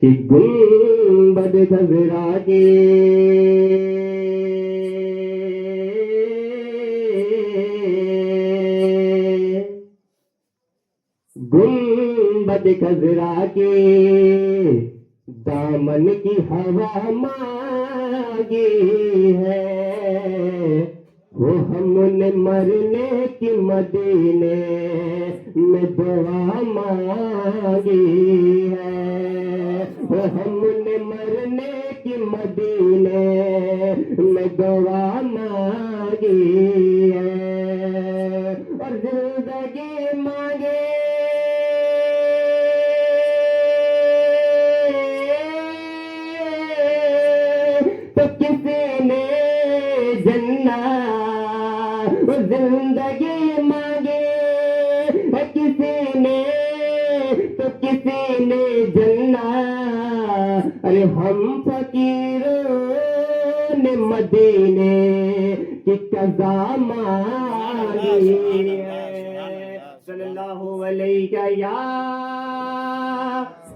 کہ گنبد خضرا کے گنبد خضرا کے دامن کی ہوا مانگی ہے، وہ ہم نے مرنے کی مدینے میں دعا مانگی ہے، وہ ہم نے مرنے کی مدینے میں دعا مانگی ہے، اور زندگی مانگے تو کسی نے جنت، زندگی مانگے کسی نے تو کسی نے جنت، ارے ہم فقیروں نے مدینے کی قضا مانگی ہے، صلی اللہ علیہ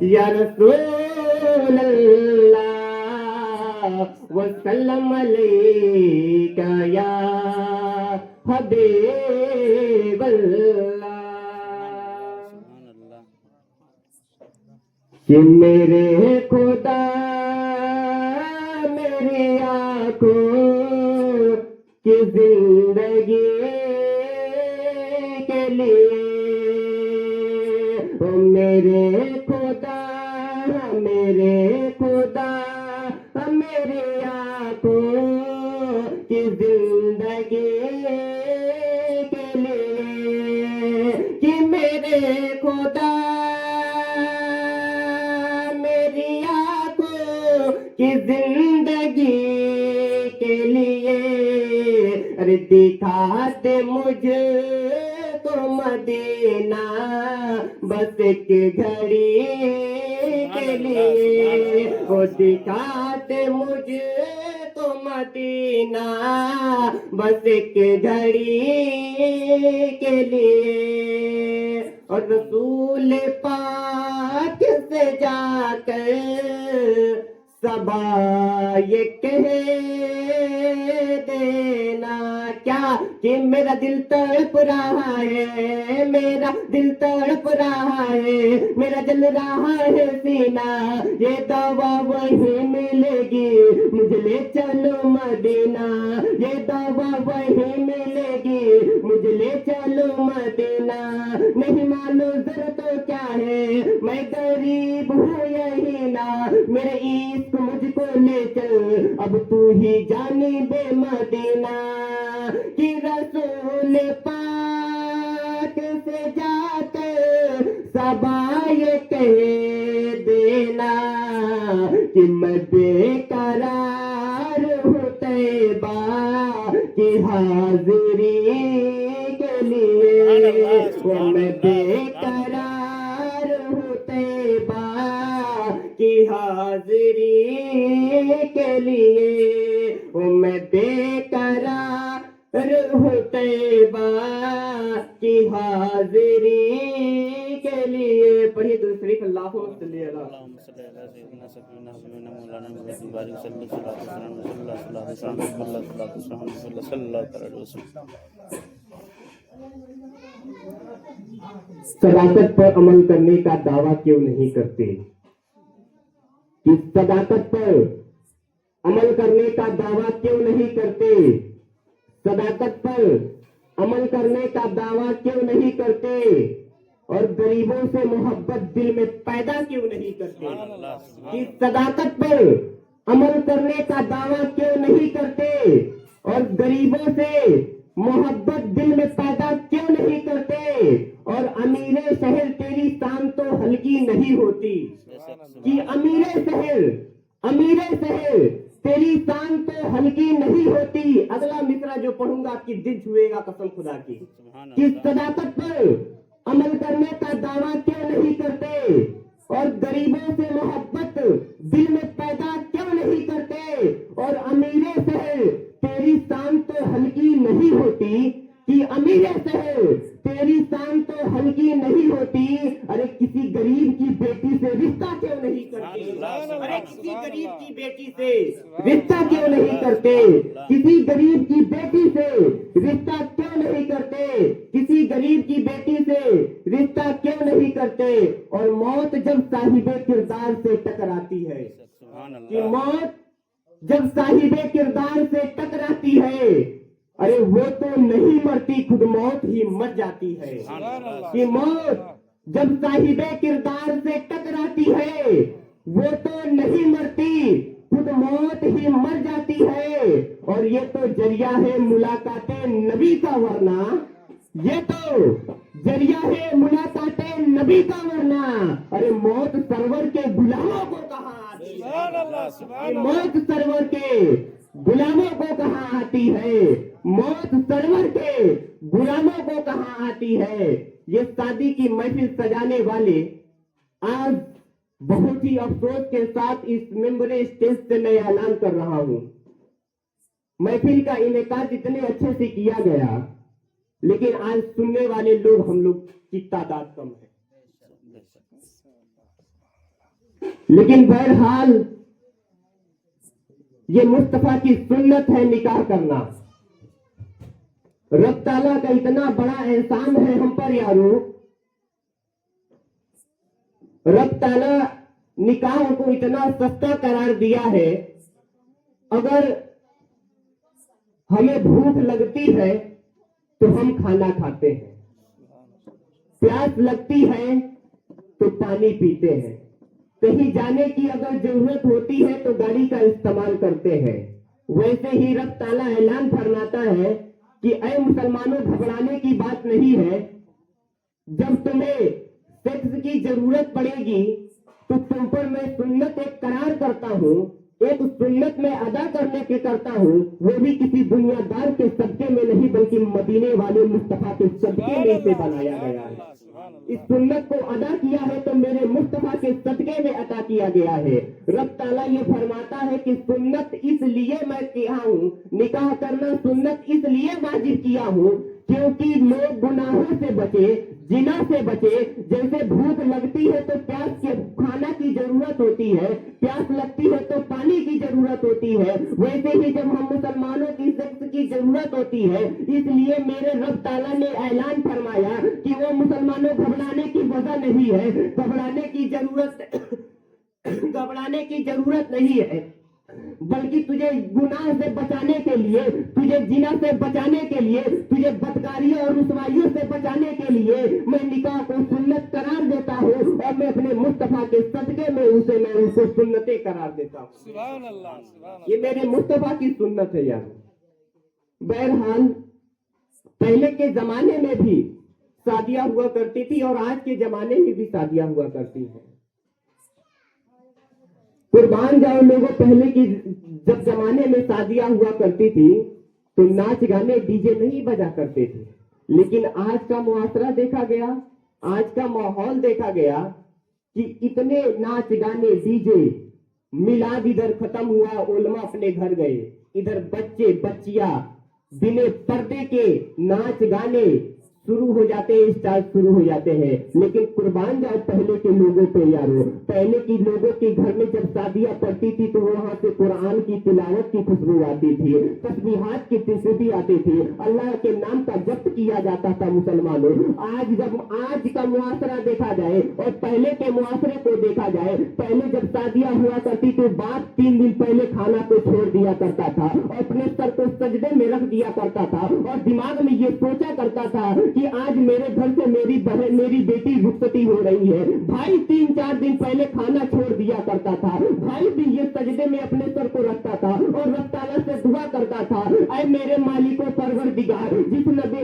یا رسول اللہ وسلم علیک یا حبیب اللہ، کہ میرے خدا میری آنکھوں کی زندگی کے لیے، او میرے خدا میرے خدا میری آنکھوں کی زندگی کے لیے، کہ میرے خدا میری آنکھوں کی زندگی کے لیے، ارے دکھاتے مجھ کو مدینہ بس ایک گھڑی کے لیے، وہ دکھاتے مجھ کو مدینہ بس ایک گھڑی کے لیے، اور رسول پاک سے جا کر صبا یہ کہہ دینا کیا کہ میرا دل تڑپ رہا ہے، میرا دل تڑپ رہا ہے، میرا جل رہا ہے سینہ، یہ دوا وہی ملے گی مجھے لے چلو مدینہ، یہ دوا وہی ملے گی مجھے لے چلو مدینہ، نہیں معلوم ذرا تو کیا ہے میں غریب ہوں یہی نا، میرے عشق مجھ کو لے چل اب تو ہی جانب مدینہ، کہ رسول پاک سے جا کر صبا یہ کہہ دینا کہ میں بے قرار ہوں طیبہ کی حاضری کے لیے، وہ میں بے قرار ہوں طیبہ کی حاضری کے لیے، وہ میں بے قرار ہوں طیبہ کی حاضری کے لیے۔ پڑھیے درود شریف، اللہم صلی علی صداقت پر عمل کرنے کا دعویٰ کیوں نہیں کرتے؟ کہ صداقت پر عمل کرنے کا دعویٰ کیوں نہیں کرتے؟ صداقت پر عمل کرنے کا دعویٰ کیوں نہیں کرتے؟ اور غریبوں سے محبت دل میں پیدا کیوں نہیں کرتے؟ کہ صداقت پر عمل کرنے کا دعویٰ کیوں نہیں کرتے؟ اور غریبوں سے محبت دل میں پیدا کیوں نہیں کرتے؟ اور امیر شہر تیری شان تو ہلکی نہیں ہوتی، کہ امیر شہر تیری شان تو ہلکی نہیں ہوتی۔ اگلا مصرع جو پڑھوں گا کہ دل چھوئے گا قسم خدا کی، کہ صداقت پر عمل کرنے کا دعویٰ کیوں نہیں کرتے؟ اور غریبوں سے محبت دل میں پیدا کیوں نہیں کرتے؟ اور امیر شہر تیری شان تو ہلکی نہیں ہوتی، کہ امیر شہر تیری شان تو ہلکی نہیں ہوتی، ارے کسی غریب کی بیٹی سے رشتہ کیوں نہیں نہیں کرتے؟ ارے کسی غریب کی بیٹی سے رشتہ کیوں نہیں کرتے؟ کسی غریب کی بیٹی سے رشتہ کیوں نہیں کرتے؟ کسی غریب کی بیٹی سے رشتہ کیوں نہیں کرتے؟ اور موت جب صاحب کردار سے ٹکراتی ہے، کہ موت جب صاحب کردار سے ٹکراتی ہے، ارے وہ تو نہیں مرتی، خود موت ہی مر جاتی ہے۔ کہ موت جب صاحب کردار سے ٹکراتی ہے وہ تو نہیں مرتی، خود موت ہی مر جاتی ہے۔ اور یہ تو ذریعہ ہے ملاقات نبی کا، ورنہ یہ تو ذریعہ ہے ملاقات نبی کا، ورنہ ارے موت سرور کے غلاموں کو کہاں آتی ہے؟ موت سرور کے غلاموں کو کہاں آتی ہے؟ موت سرور کے غلاموں کو کہاں آتی ہے؟ یہ شادی کی محفل سجانے والے آج بہت ہی افسوس کے ساتھ اس ممبر اسٹیج سے میں اعلان کر رہا ہوں، محفل کا انعقاد اتنے اچھے سے کیا گیا لیکن آج سننے والے لوگ ہم لوگ کی تعداد کم ہے۔ لیکن بہرحال یہ مصطفیٰ کی سنت ہے نکاح کرنا۔ رب تعالیٰ کا اتنا بڑا احسان ہے ہم پر یارو، رب تعالیٰ نکاح کو اتنا سستا قرار دیا ہے۔ اگر ہمیں بھوک لگتی ہے تو ہم کھانا کھاتے ہیں، پیاس لگتی ہے تو پانی پیتے ہیں، کہیں جانے کی اگر ضرورت ہوتی ہے تو گاڑی کا استعمال کرتے ہیں۔ ویسے ہی رب تعالیٰ اعلان فرماتا ہے کہ اے مسلمانوں گھبرانے کی بات نہیں ہے، جب تمہیں سیکس کی ضرورت پڑے گی تو تم پر میں سنت ایک قرار کرتا ہوں، ایک سنت میں ادا کرنے کے کرتا ہوں، وہ بھی کسی دنیا دار کے صدقے میں نہیں بلکہ مدینے والے مصطفیٰ کے صدقے میں اسے بنایا گیا ہے۔ اس سنت کو ادا کیا ہے تو میرے مصطفیٰ کے صدقے میں عطا کیا گیا ہے۔ رب تعالیٰ یہ فرماتا ہے کہ سنت اس لیے میں کیا ہوں، نکاح کرنا سنت اس لیے واجب کیا ہوں کیونکہ لوگ گناہوں سے بچے، زنا سے بچے۔ جیسے بھوک لگتی ہے تو پیاس کے کھانا کی ضرورت ہوتی ہے، پیاس لگتی ہے تو پانی کی ضرورت ہوتی ہے، ویسے ہی جب ہم مسلمانوں کی سیکس کی ضرورت ہوتی ہے، اس لیے میرے رب تعالیٰ نے اعلان فرمایا کہ وہ مسلمانوں گھبرانے کی وجہ نہیں ہے، گھبرانے کی ضرورت نہیں ہے، بلکہ تجھے گناہ سے بچانے کے لیے، تجھے زنا سے بچانے کے لیے، تجھے بدکاریوں اور رسوائیوں سے بچانے کے لیے میں نکاح کو سنت قرار دیتا ہوں، اور میں اپنے مصطفیٰ کے صدقے میں ان کو سنتیں قرار دیتا ہوں۔ سبحان اللہ، یہ میرے مصطفیٰ کی سنت ہے یار۔ بہرحال پہلے کے زمانے میں بھی شادیاں ہوا کرتی تھی اور آج کے زمانے میں بھی شادیاں ہوا کرتی ہیں۔ قربان جاؤ لوگوں، پہلے کی جب زمانے میں شادیاں ہوا کرتی تھی تو ناچ گانے ڈی جے نہیں بجا کرتے تھے، لیکن آج کا معاشرہ دیکھا گیا، آج کا ماحول دیکھا گیا کہ اتنے ناچ گانے ڈی جے، میلاد ادھر ختم ہوا، علماء اپنے گھر گئے، ادھر بچے بچیاں بنا پردے کے ناچ گانے شروع ہو جاتے ہیں، اسٹارٹ شروع ہو جاتے ہیں۔ لیکن قربان جاؤ پہلے کے لوگوں پہ یارو، پہلے کی لوگوں کے گھر میں جب شادیاں پڑتی تھی تو وہاں سے قرآن کی تلاوت کی خوشبو آتی تھی، تسبیحات کی خوشبو آتی تھی، اللہ کے نام کا جپ کیا جاتا تھا مسلمانوں۔ آج جب آج کا معاشرہ دیکھا جائے اور پہلے کے معاشرے کو دیکھا جائے، پہلے جب شادیاں ہوا کرتی تو باپ 3 دن پہلے کھانا کو چھوڑ دیا کرتا تھا اور اپنے سر کو سجدے میں رکھ دیا کرتا تھا اور دماغ میں یہ سوچا کرتا تھا کہ آج میرے گھر سے میری بہن میری بیٹی رخصتی ہو رہی ہے۔ بھائی 3-4 دن پہلے کھانا چھوڑ دیا کرتا تھا، بھائی بھی یہ سجدے میں اپنے سر کو رکھتا تھا اور رب تعالیٰ سے دعا کرتا تھا، اے میرے مالک و پروردگار،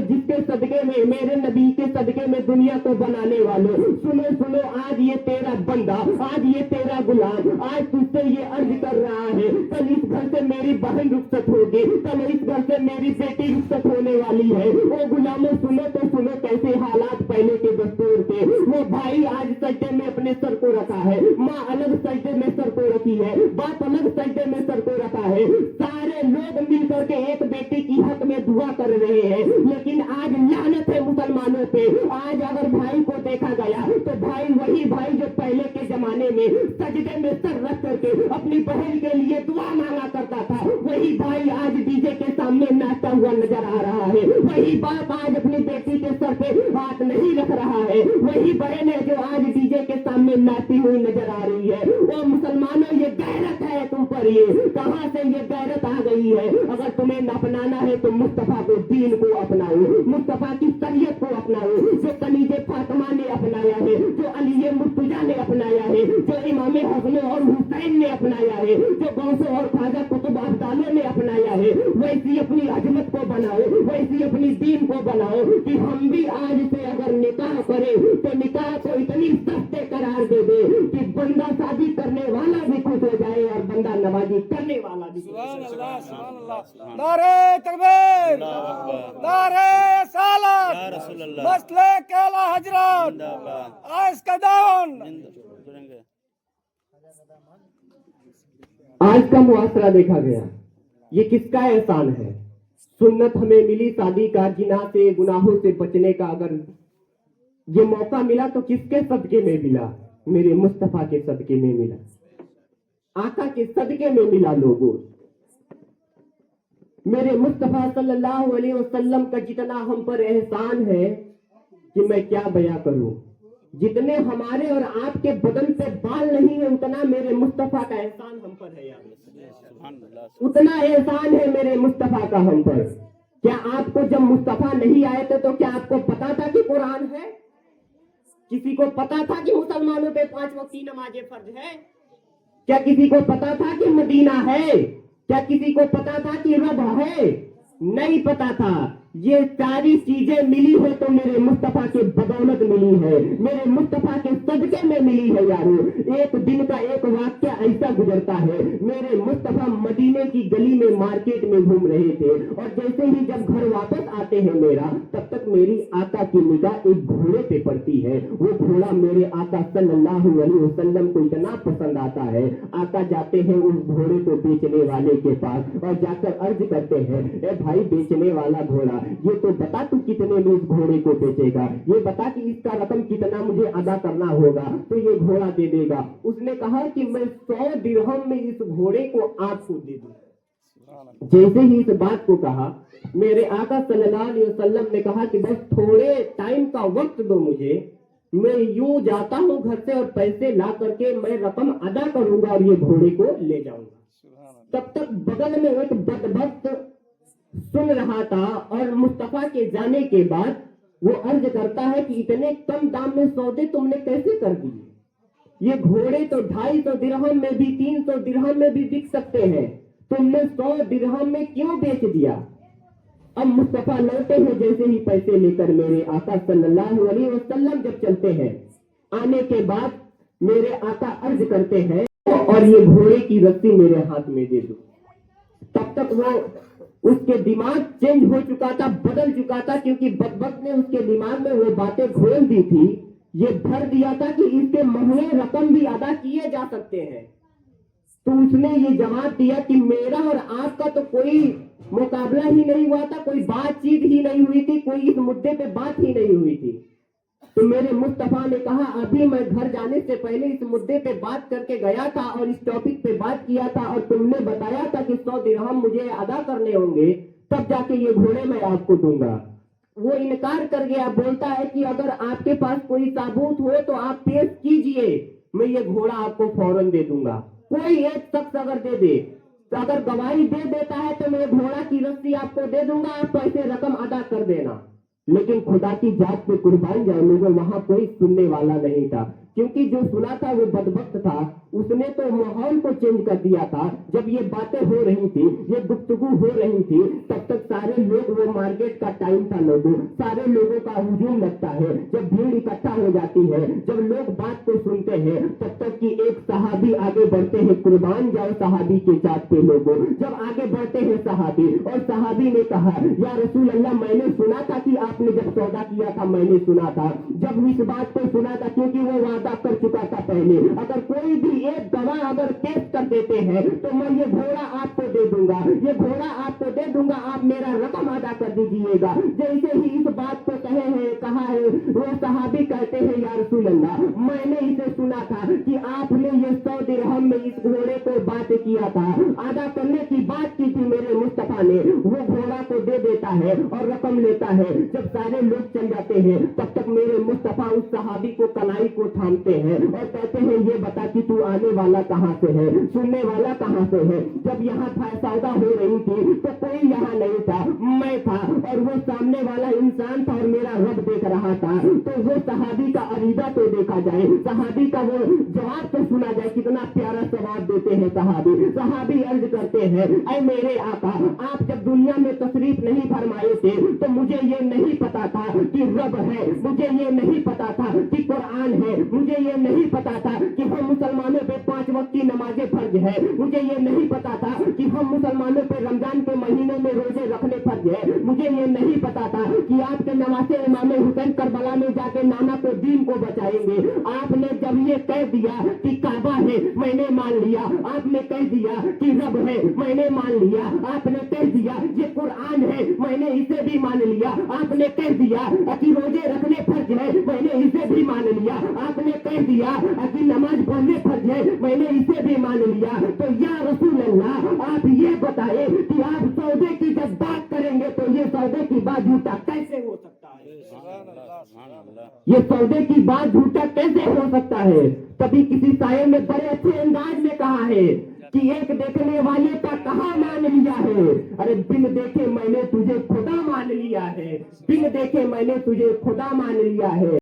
جس کے صدقے میں میرے نبی کے صدقے میں دنیا کو بنانے والوں، سنو آج یہ تیرا بندہ، آج یہ تیرا غلام، آج تجھ سے یہ عرض کر رہا ہے، کل اس گھر سے میری بہن رخصت ہوگی، کل اس گھر سے میری بیٹی رخصت ہونے والی ہے۔ وہ غلاموں سنو تو سنو کیسے حالات پہلے کے دستور تھے۔ وہ بھائی آج سجدے میں اپنے سر کو رکھا ہے، ماں الگ سجدے میں سر کو رکھی ہے، باپ الگ سجدے میں سر کو رکھا ہے، سارے لوگ مل کر छोड़ के एक बेटी की हक में दुआ कर रहे हैं। लेकिन आज लानत है मुसलमानों पे, आज अगर भाई को देखा गया तो भाई वही भाई जो पहले के जमाने में सजदे में सर रख करके अपनी बहन के लिए दुआ मांगा करता था, वही भाई आज डीजे के सामने नाचता हुआ नजर आ रहा है। वही बाप आज अपनी बेटी के सर पे हाथ नहीं रख रहा है। वही बहन है जो आज डीजे के सामने नाचती हुई नजर आ रही है। वो मुसलमानों, ये गैरत है तुम पर, ये कहां से ये गैरत आ गई है? अगर तुम्हें अपनाना है तो मुस्तफा को दीन को अपनाओ, मुस्तफा की शरीयत को अपनाओ, जो कनीजे फातिमा ने अपनाया है, जो अली मुर्तजा ने अपनाया है, जो इमाम हसन और हुसैन ने अपनाया है, जो गौस और ख्वाजा कुतुब अब्दालों ने अपनाया है, वैसी अपनी अजमत को बनाओ, वैसी अपनी दीन को बनाओ कि हम भी आज से अगर निकाह करें तो निकाह को इतनी सस्ते करार दे दे कि बंदा शादी करने वाला भी खुश हो जाए और बंदा नवाजी करने वाला भी। सुभान अल्लाह, सुभान अल्लाह। नारे तकबीर, नारे सालत, या रसूल अल्लाह, मसलक आला हजरत, जिंदाबाद, आइस का दामन। जुड़ेंगे। आज का मुआसरा देखा गया, ये किसका एहसान है? सुन्नत हमें मिली शादी का, जिना से गुनाहों से बचने का अगर ये मौका मिला तो किसके सदके में मिला? मेरे मुस्तफा के सदके में मिला, आका के सदके में मिला। लोगों, मेरे मुस्तफा सल्लल्लाहु अलैहि वसल्लम का जितना हम पर एहसान है कि मैं क्या बयां करूं। जितने हमारे और आपके बदन पे बाल नहीं है उतना मेरे मुस्तफा का एहसान हम पर है यार, सुभान अल्लाह, उतना एहसान है मेरे मुस्तफा का हम पर। क्या आपको जब मुस्तफा नहीं आए थे तो क्या आपको पता था कि कुरान है? किसी को पता था कि मुसलमानों पे 5 वक्त की नमाजें फर्ज है? क्या किसी को पता था कि मदीना है? क्या किसी को पता था कि रब है? नहीं पता था। ये सारी चीजें मिली है तो मेरे मुस्तफा के बदौलत मिली है, मेरे मुस्तफा के सदके में मिली है यारो। एक दिन का एक वाक्या ऐसा गुजरता है, मेरे मुस्तफा मदीने की गली में मार्केट में घूम रहे थे और जैसे ही जब घर वापस आते हैं मेरा, तब तक मेरी आका की निगाह एक घोड़े पे पड़ती है। वो घोड़ा मेरे आका सल्लल्लाहु अलैहि वसल्लम को इतना पसंद आता है, आका जाते हैं उस घोड़े को बेचने वाले के पास और जाकर अर्ज करते हैं, ए भाई बेचने वाला घोड़ा, ये तो बता तू कितने में इस घोड़े को बेचेगा, ये बता कि इसका रकम कितना मुझे अदा करना होगा तो ये घोड़ा दे देगा। उसने कहा कि मैं 100 दिरहम में इस घोड़े को आपको दे दूं। जैसे ही इस बात को कहा, मेरे आका सल्लल्लाहु अलैहि वसल्लम ने कहा कि बस थोड़े टाइम का वक्त दो मुझे, मैं यूं जाता हूं घर से और पैसे ला करके मैं रकम अदा करूंगा और ये घोड़े को ले जाऊंगा। तब तक बगल में एक बदबख्त सुन रहा था और मुस्तफा के जाने के बाद वो अर्ज करता है कि इतने कम दाम में सौदे तुमने कैसे कर दिए? ये घोड़े तो 250 दिरहम में भी 300 दिरहम में भी बिक सकते हैं, तुमने 100 दिरहम में क्यों बेच दिया? अब मुस्तफा लौटे हैं जैसे ही पैसे लेकर, मेरे आका सल्लल्लाहु अलैहि वसल्लम जब चलते हैं, आने के बाद मेरे आका अर्ज करते हैं और ये घोड़े की रस्सी मेरे हाथ में दे दो। तब तक वो उसके दिमाग चेंज हो चुका था, बदल चुका था, क्योंकि बदबख्त ने उसके दिमाग में वो बातें घोल दी थी, ये भर दिया था कि इसके महंगे रकम भी अदा किए जा सकते हैं। तो उसने ये जवाब दिया कि मेरा और आपका तो कोई मुकाबला ही नहीं हुआ था, कोई बातचीत ही नहीं हुई थी, कोई इस मुद्दे पे बात ही नहीं हुई थी। तो मेरे मुस्तफा ने कहा अभी मैं घर जाने से पहले इस मुद्दे पे बात करके गया था और इस टॉपिक पे बात किया था और तुमने बताया था कि 100 दिरहम मुझे अदा करने होंगे, तब जाके ये घोड़े मैं आपको दूंगा। वो इनकार कर गया, बोलता है कि अगर आपके पास कोई सबूत हो तो आप पेश कीजिए, मैं ये घोड़ा आपको फौरन दे दूंगा। कोई एक शख्स अगर दे दे, तो अगर गवाही दे देता है तो मैं घोड़ा की रस्सी आपको दे दूंगा, आप पैसे रकम अदा कर देना। लेकिन खुदा की जात पे कुर्बान जाए लोगों, वहां कोई सुनने वाला नहीं था, क्योंकि जो सुना था वो बदबख्त था, उसने तो माहौल को चेंज कर दिया था। जब ये बातें हो रही थी, ये गुफ्तगू हो रही थी, तब तक सारे लोग, वो मार्केट का टाइम था लोगों, सारे लोगों का हुजूम लगता है। जब भीड़ इकट्ठा हो जाती है, जब लोग बात को सुनते हैं, तब तक कि एक सहाबी आगे बढ़ते हैं, कुर्बान जाओ सहाबी के जात पे लोगों। जब आगे बढ़ते हैं सहाबी, और सहाबी ने कहा या रसूल अल्लाह, मैंने सुना था कि आपने जब सौदा किया था, मैंने सुना था, जब इस बात को सुना था, क्योंकि वो वादा वादा कर चुका था पहले, अगर कोई भी एक गवाह अगर पेश कर देते हैं तो मैं ये घोड़ा आपको दे दूंगा, ये घोड़ा आपको दे दूंगा, आप मेरा रकम अदा कर दीजिएगा। जैसे ही इस बात को कहा है वो सहाबी कहते हैं या रसूल अल्लाह, मैंने इसे सुना था कि आपने ये 100 दिरहम में इस घोड़े को बात किया था, अदा करने की बात की थी मेरे मुस्तफा ने। वो घोड़ा को दे देता है और रकम लेता है। जब सारे लोग चल जाते हैं तब तक मेरे मुस्तफा उस सहाबी को कलाई को थामते हैं और कहते हैं ये बता कि तू आने वाला कहाँ से है, सुनने वाला कहाँ से है। जब यहाँ सौदा हो रही थी तो कोई यहाँ नहीं था, मैं था और वो सामने वाला इंसान था और मेरा रब देख रहा था। तो वो सहाबी का अरीदा तो देखा जाए, सहाबी का वो जवाब तो सुना जाए, कितना प्यारा जवाब देते हैं सहाबी। सहाबी अर्ज करते हैं, ऐ मेरे आका, आप जब दुनिया में तशरीफ नहीं फरमाए थे तो मुझे ये नहीं पता था कि रब है, मुझे ये नहीं पता था कि कुरान है, मुझे ये नहीं पता था कि हम मुसलमानों पे 5 वक्त की नमाजें फर्ज है, मुझे ये नहीं पता था कि हम मुसलमानों पे रमजान के महीने में रोजे रखने फर्ज है, मुझे ये नहीं पता था कि आपके नवासे इमाम हुसैन करबला में जाके नाना को दीन को बचाएंगे। आपने जब ये कह दिया कि काबा है, मैंने मान लिया, आपने कह दिया कि रब है, मैंने मान लिया, आपने कह दिया ये कुरान है, मैंने इसे भी मान लिया, आपने कह दिया कि रोजे रखने फर्ज है, मैंने इसे भी मान लिया, आपने कह दिया कि नमाज पढ़ने फर्ज है, मैंने इसे भी मान लिया। तो या रसूल अल्लाह, आप ये बताए कि आप सौदे की जब बात करेंगे तो ये सौदे की बात झूठा कैसे हो सकता है? ये सौदे की बात झूठा कैसे हो सकता है? कभी किसी शायर ने बड़े अच्छे अंदाज में कहा है कि एक देखने वाले का कहाँ मान लिया है, अरे बिन देखे मैंने तुझे खुदा मान लिया है, बिन देखे मैंने तुझे खुदा मान लिया है।